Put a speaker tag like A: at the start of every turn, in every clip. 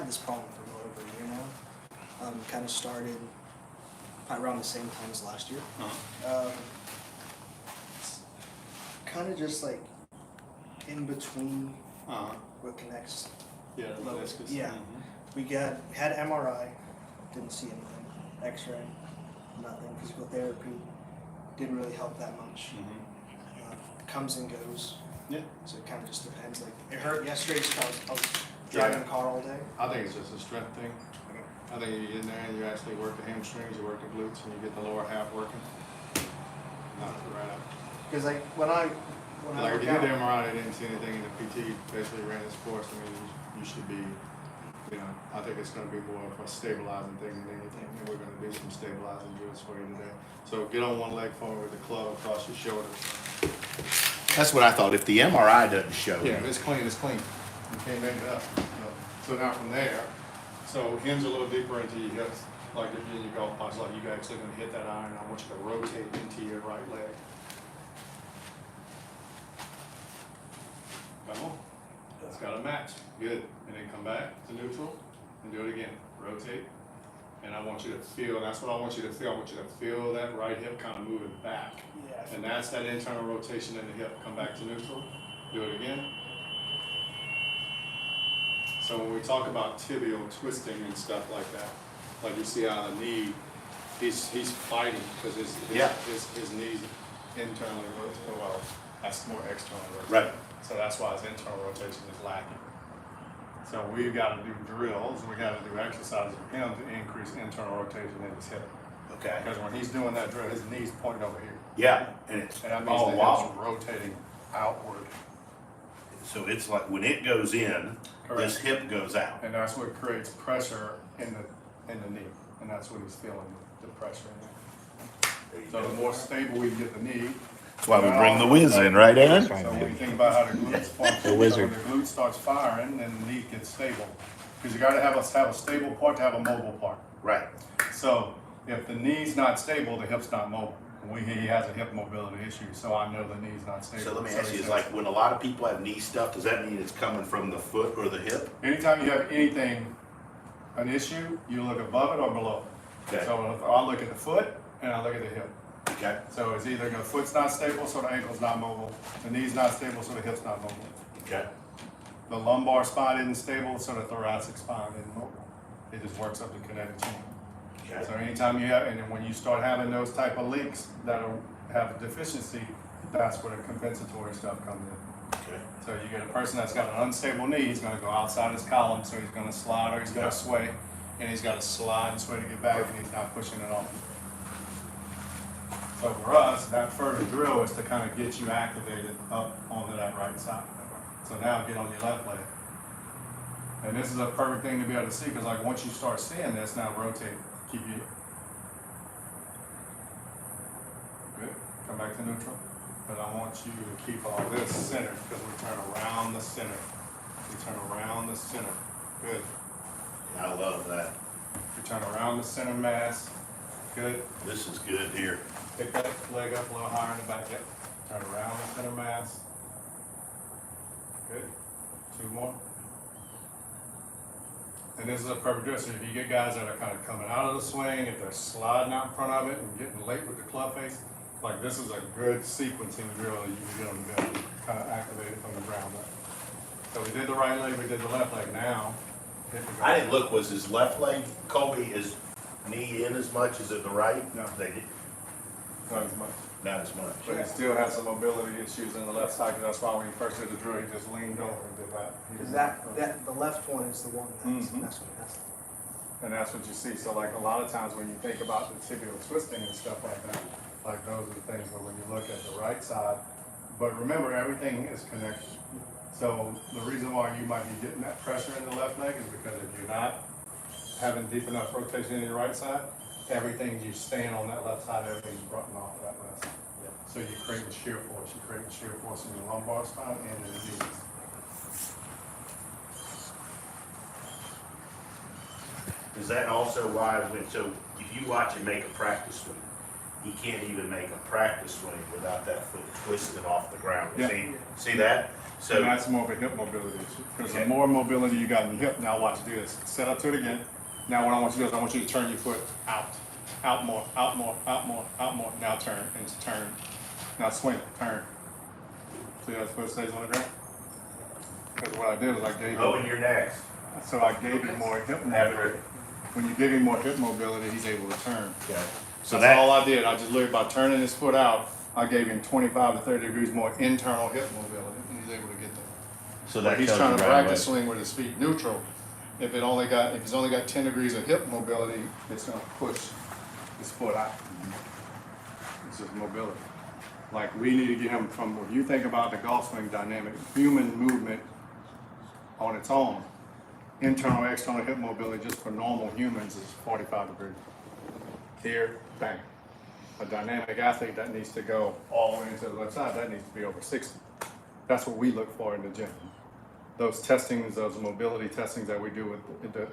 A: had this problem for well over a year now. Kind of started around the same time as last year. Kind of just like in between what connects.
B: Yeah, the meniscus.
A: Yeah. We had MRI, didn't see anything. X-ray, nothing. Physical therapy didn't really help that much. Comes and goes.
B: Yeah.
A: So it kind of just depends. Like it hurt yesterday because I was driving the car all day.
B: I think it's just a strength thing. I think you get in there and you actually work the hamstrings, you work the glutes, and you get the lower half working. Knock it right out.
A: Because like when I
B: Like
A: work
B: if you
A: out,
B: did the MRI, they didn't see anything, and the PT basically ran this course. I mean, you should be, you know, I think it's going to be more of a stabilizing thing than anything, and we're going to do some stabilizing drills for you today. So get on one leg forward with the club across your shoulders.
C: That's what I thought. If the MRI doesn't show,
B: Yeah, if it's clean, it's clean. You can't make it up. So now from there, so hinge a little deeper into your hips, like if you're in your golf box, like you guys are going to hit that iron. I want you to rotate into your right leg. Come on. It's got to match. Good. And then come back to neutral and do it again. Rotate. And I want you to feel, that's what I want you to feel. I want you to feel that right hip kind of moving back.
A: yeah,
B: And that's that internal rotation in the hip. Come back to neutral. Do it again. So when we talk about tibial twisting and stuff like that, like you see out of the knee, he's fighting because his knees internally rotate. Well, that's more externally rotate.
C: right?
B: So that's why his internal rotation is lacking. So we've got to do drills, we got to do exercises for him to increase internal rotation in his hip.
C: Okay.
B: Because when he's doing that drill, his knee's pointing over here.
C: Yeah, and it's
B: And that means the hip's rotating outward.
C: So it's like when it goes in, this hip goes out.
B: And that's what creates pressure in the knee. And that's what he's feeling, the pressure in there. So the more stable we get the knee.
C: That's why we bring the whiz in, right, Aaron?
B: So when you think about how the glutes function,
C: wizard.
B: so when the glute starts firing, then the knee gets stable. Because you got to have a stable part to have a mobile part.
C: Right.
B: So if the knee's not stable, the hip's not mobile. He has a hip mobility issue, so I know the knee's not stable.
C: So let me ask you, it's like when a lot of people have knee stuff, does that mean it's coming from the foot or the hip?
B: Anytime you have anything, an issue, you look above it or below it.
C: Okay.
B: So I look at the foot and I look at the hip.
C: Okay.
B: So it's either the foot's not stable, so the ankle's not mobile. The knee's not stable, so the hip's not mobile.
C: Okay.
B: The lumbar spine isn't stable, so the thoracic spine isn't mobile. It just works up the kinetic chain.
C: Okay.
B: So anytime you have, and then when you start having those type of links that have a deficiency, that's where the compensatory stuff comes in.
C: Okay.
B: So you get a person that's got an unstable knee, he's gonna go outside his column, so he's gonna slide or he's gonna sway, and he's gotta slide and sway to get back, and he's not pushing it off. So for us, that further drill is to kind of get you activated up onto that right side. So now get on your left leg. And this is a perfect thing to be able to see, because like once you start seeing this, now rotate, keep you. Good, come back to neutral. But I want you to keep all this centered, because we turn around the center. We turn around the center, good.
C: I love that.
B: We turn around the center mass, good.
C: This is good here.
B: Pick that leg up a little higher in the back, yep. Turn around the center mass. Good. Two more. And this is a perfect drill. So if you get guys that are kind of coming out of the swing, if they're sliding out in front of it and getting late with the club face, like this is a good sequencing drill that you can get them to kind of activate it from the ground up. So we did the right leg, we did the left leg. Now, hit the
C: I didn't look, was his left leg, Kolby, his knee in as much as in the right?
B: No.
C: They did
B: Not as much.
C: not as much.
B: But he still has some mobility issues in the left side, because that's why when he first did the drill, he just leaned over and did that.
A: because that the left one is the one that's
B: And that's what you see. So like a lot of times when you think about the tibial twisting and stuff like that, like those are the things where when you look at the right side, but remember everything is connected. So the reason why you might be getting that pressure in the left leg is because if you're not having deep enough rotation in your right side, everything you stand on that left side, everything's brought off of that left side. So you create a shear force. You create a shear force in your lumbar spine and in the knees.
C: Is that also why so if you watch him make a practice swing, he can't even make a practice swing without that foot twisted off the ground.
B: Yeah.
C: See that? So
B: And that's more of a hip mobility issue. Because the more mobility you got in the hip, now watch, do this. Set up to it again. Now what I want you to do is I want you to turn your foot out. Out more, out more, out more, out more. Now turn, and turn. Now swing, turn. See how the foot stays on the ground? Because what I did was I gave
C: oh,
B: you,
C: and you're next.
B: so I gave you more hip mobility. When you give him more hip mobility, he's able to turn.
C: Okay. So
B: That's all
C: that,
B: I did. I just literally, by turning his foot out, I gave him 25 to 30 degrees more internal hip mobility, and he's able to get there.
C: so
B: But
C: that
B: he's
C: tells
B: trying
C: you
B: to
C: right
B: practice
C: away.
B: swing with his feet neutral. If he's only got 10 degrees of hip mobility, it's gonna push his foot out. It's just mobility. Like we need to get him from, when you think about the golf swing dynamic, human movement on its own, internal, external hip mobility just for normal humans is 45 degrees. Here, bang. A dynamic athlete that needs to go all the way into the left side, that needs to be over 60. That's what we look for in the gym. Those testings, those mobility testings that we do with the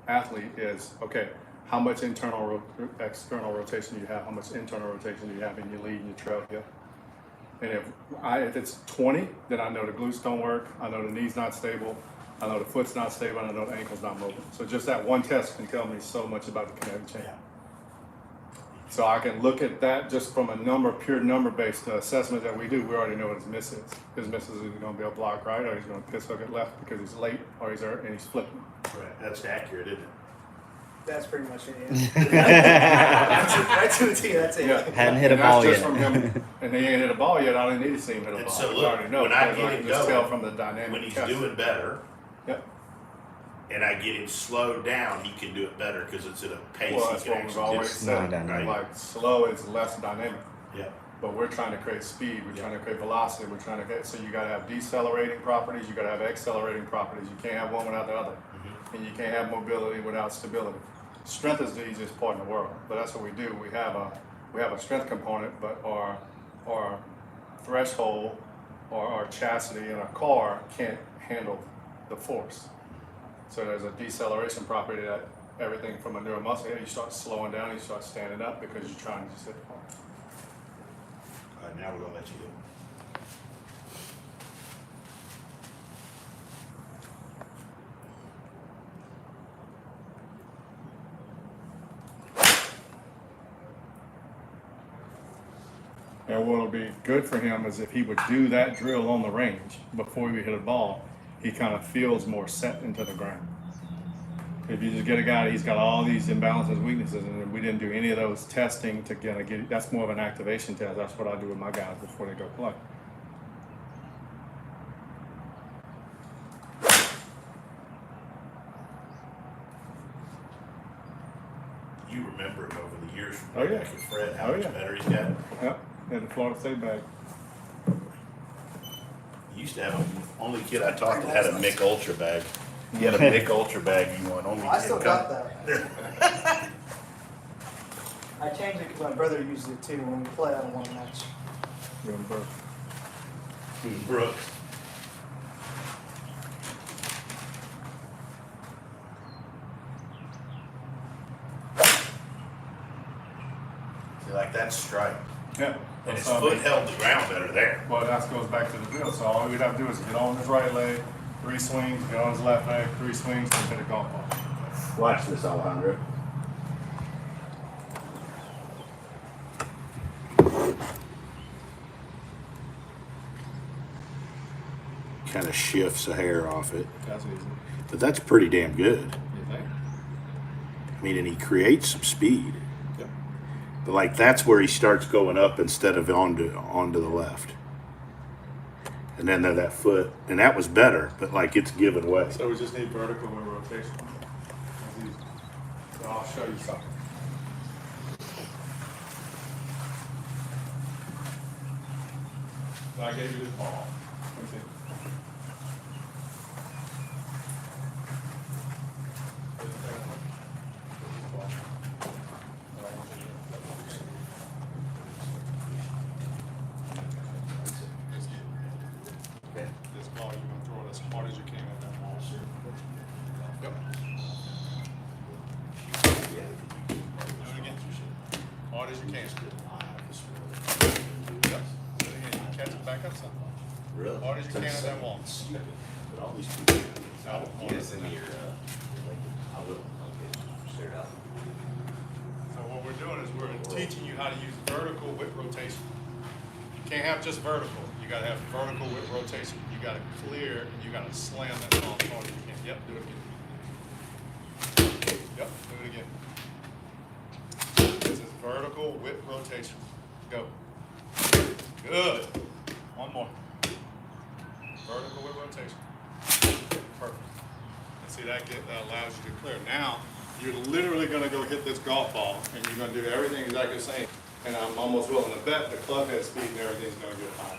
B: athlete is, okay, how much internal, external rotation do you have? How much internal rotation do you have in your lead and your trail hip? And if it's 20, then I know the glutes don't work, I know the knee's not stable, I know the foot's not stable, and I know the ankle's not mobile. So just that one test can tell me so much about the kinetic chain. So I can look at that just from a pure number-based assessment that we do. We already know what his miss is. His miss is either going to be a block right, or he's going to piss hook it left because he's late, or he's hurt and he's flipping.
C: Right. That's accurate, isn't it?
A: That's pretty much it. Yeah. Right to the T. That's it.
B: Yeah.
D: Hadn't hit a
B: And
D: ball
B: that's just
D: yet.
B: from him, and he ain't hit a ball yet. I don't need to see him hit a
C: And
B: ball.
C: so
B: We
C: look,
B: already know
C: when I
B: because
C: get
B: I
C: him
B: can just
C: going,
B: tell from the dynamic.
C: When he's
B: test.
C: doing better,
B: Yep.
C: and I get him slowed down, he can do it better because it's at a pace
B: Well,
C: he
B: that's
C: can
B: what we've
C: actually
B: always
C: do.
D: More
B: said.
D: dynamic.
B: Like slow is less dynamic.
C: Yeah.
B: But we're trying to create speed, we're trying to create velocity, we're trying to get, so you gotta have decelerating properties, you gotta have accelerating properties, you can't have one without the other.
C: Mm-hmm.
B: And you can't have mobility without stability. Strength is the easiest part in the world, but that's what we do. We have a strength component, but our threshold or our chassis in a car can't handle the force. So there's a deceleration property that everything from a neuromuscular, you start slowing down, you start standing up because you're trying to just hit the ball.
C: All right, now we're gonna let you go.
B: And what'll be good for him is if he would do that drill on the range before he hit a ball, he kind of feels more set into the ground. If you just get a guy, he's got all these imbalances, weaknesses, and we didn't do any of those testing to get, that's more of an activation test. That's what I do with my guys before they go play.
C: You remember him over the years from
B: Oh, yeah.
C: back at Fred, how
B: Oh,
C: much
B: yeah.
C: better he's got.
B: Yep, in the Florida State bag.
C: He used to have only kid I taught that had a Mick Ultra bag. He had a Mick Ultra bag you want. Only
A: I
C: kid
A: still
C: come-
A: got that. I changed it because my brother uses it too. When we play, I don't want to match.
B: Remember.
C: Brooks. See, like that's strike.
B: Yeah.
C: And his
B: That's
C: foot
B: all.
C: held the ground better there.
B: Well, that goes back to the drill. So all we'd have to do is get on his right leg, 3 swings, get on his left leg, 3 swings, and hit a golf ball.
C: Watch this, Alejandro. Kind of shifts a hair off it.
B: That's easy.
C: But that's pretty damn good.
B: You think?
C: I mean, and he creates some speed.
B: Yep.
C: But like that's where he starts going up instead of onto the left. And then that foot, and that was better, but like it's giving way.
B: So we just need vertical and rotation. That's easy. So I'll show you something. So I gave you this ball. Let me see. This ball, you're gonna throw it as hard as you can at that ball. Yep. Do it again. Hard as you can. Yep. Do it again. You catch it back up some.
C: Really?
B: Hard as you can at that wall.
C: Stupid. But all these people.
B: No,
D: Get us into your, I will, I'll get straight out.
B: So what we're doing is we're teaching you how to use vertical with rotation. You can't have just vertical. You gotta have vertical with rotation. You gotta clear and you gotta slam that ball as hard as you can. Yep, do it again. Yep, do it again. This is vertical with rotation. Go. Good. One more. Vertical with rotation. Perfect. And see that allows you to clear. Now, you're literally gonna go hit this golf ball and you're gonna do everything exactly the same. And I'm almost willing to bet the club head speed and everything's gonna get higher.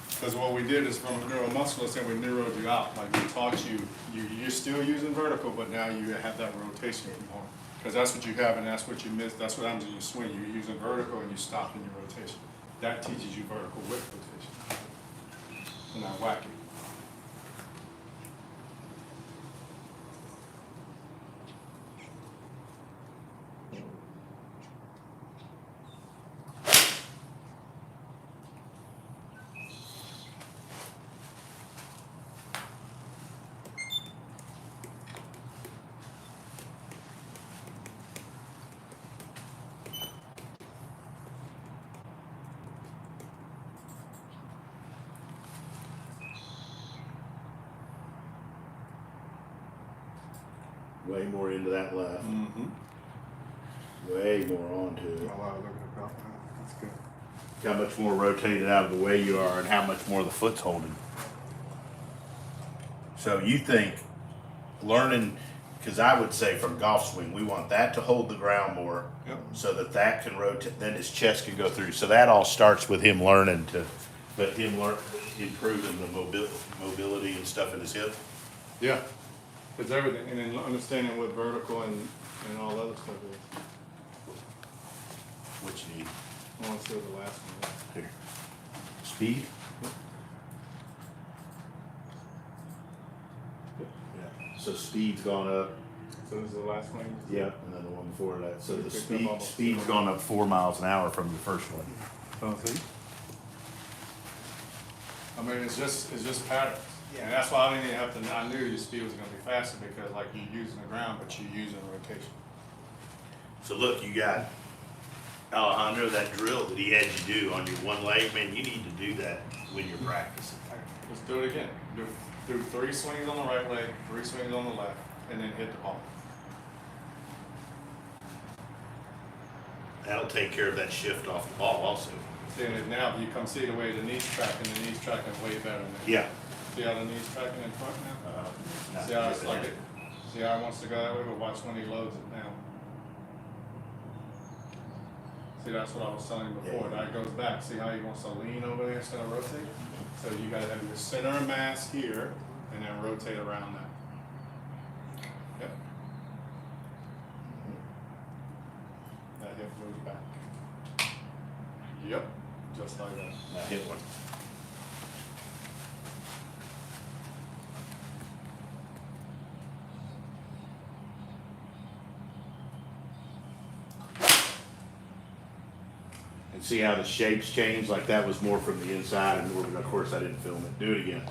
B: Because what we did is from a neuromuscular standpoint, we neuroed you out. Like we taught you, you're still using vertical, but now you have that rotation component. Because that's what you have and that's what you miss. That's what happens in your swing. You're using vertical and you stop in your rotation. That teaches you vertical with rotation. And not wacky.
C: Way more into that left.
B: Mm-hmm.
C: Way more onto it.
B: That's good.
C: How much more rotated out of the way you are and how much more the foot's holding. So you think learning, because I would say from golf swing, we want that to hold the ground more.
B: Yep.
C: So that can rotate, then his chest can go through. So that all starts with him learning to, but him improving the mobility and stuff in his hip.
B: Yeah. It's everything. And then understanding what vertical and all other stuff is.
C: What you need.
B: I want to see what the last one is.
C: Here. Speed? Yeah. So speed's gone up.
B: So this is the last one?
C: Yep. And then the one before that. So
B: You
C: the
B: picked up almost
C: speed's gone up 4 miles an hour from the first one.
B: Oh, see? I mean, it's just patterns.
A: Yeah.
B: And that's why I didn't even have to, I knew your speed was gonna be faster because like you're using the ground, but you're using rotation.
C: So look, you got Alejandro, that drill that he had you do on your one leg, man, you need to do that when you're practicing.
B: Let's do it again. Do 3 swings on the right leg, 3 swings on the left, and then hit the ball.
C: That'll take care of that shift off the ball also.
B: See, and now if you come see the way the knee's tracking way better than that.
C: Yeah.
B: See how the knee's tracking in front now? See how it's like it, see how it wants to go that way, but watch when he loads it now. See, that's what I was telling you before, that goes back, see how he wants to lean over there instead of rotate? So you gotta have your center of mass here, and then rotate around that. Yep. That hip moves back. Yep, just like that.
C: Now hit one. And see how the shapes change? Like that was more from the inside, and of course I didn't film it. Do it again.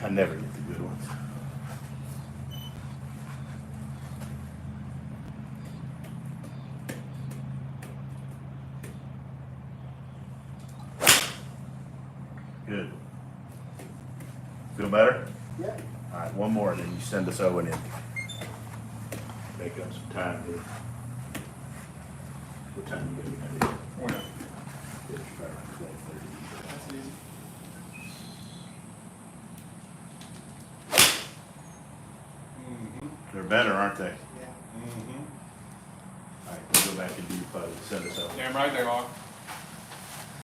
C: I never get the good ones. Good. Feel better?
A: Yeah.
C: All right, one more, and then you send us Owen in. Make up some time here. What time you gonna be ready?
B: Well,
C: It's right around 12:30.
B: that's easy. Mm-hmm.
C: They're better, aren't they?
A: Yeah.
B: Mm-hmm.
C: All right, we'll go back and do your pose. Send us Owen.
B: Damn right they are.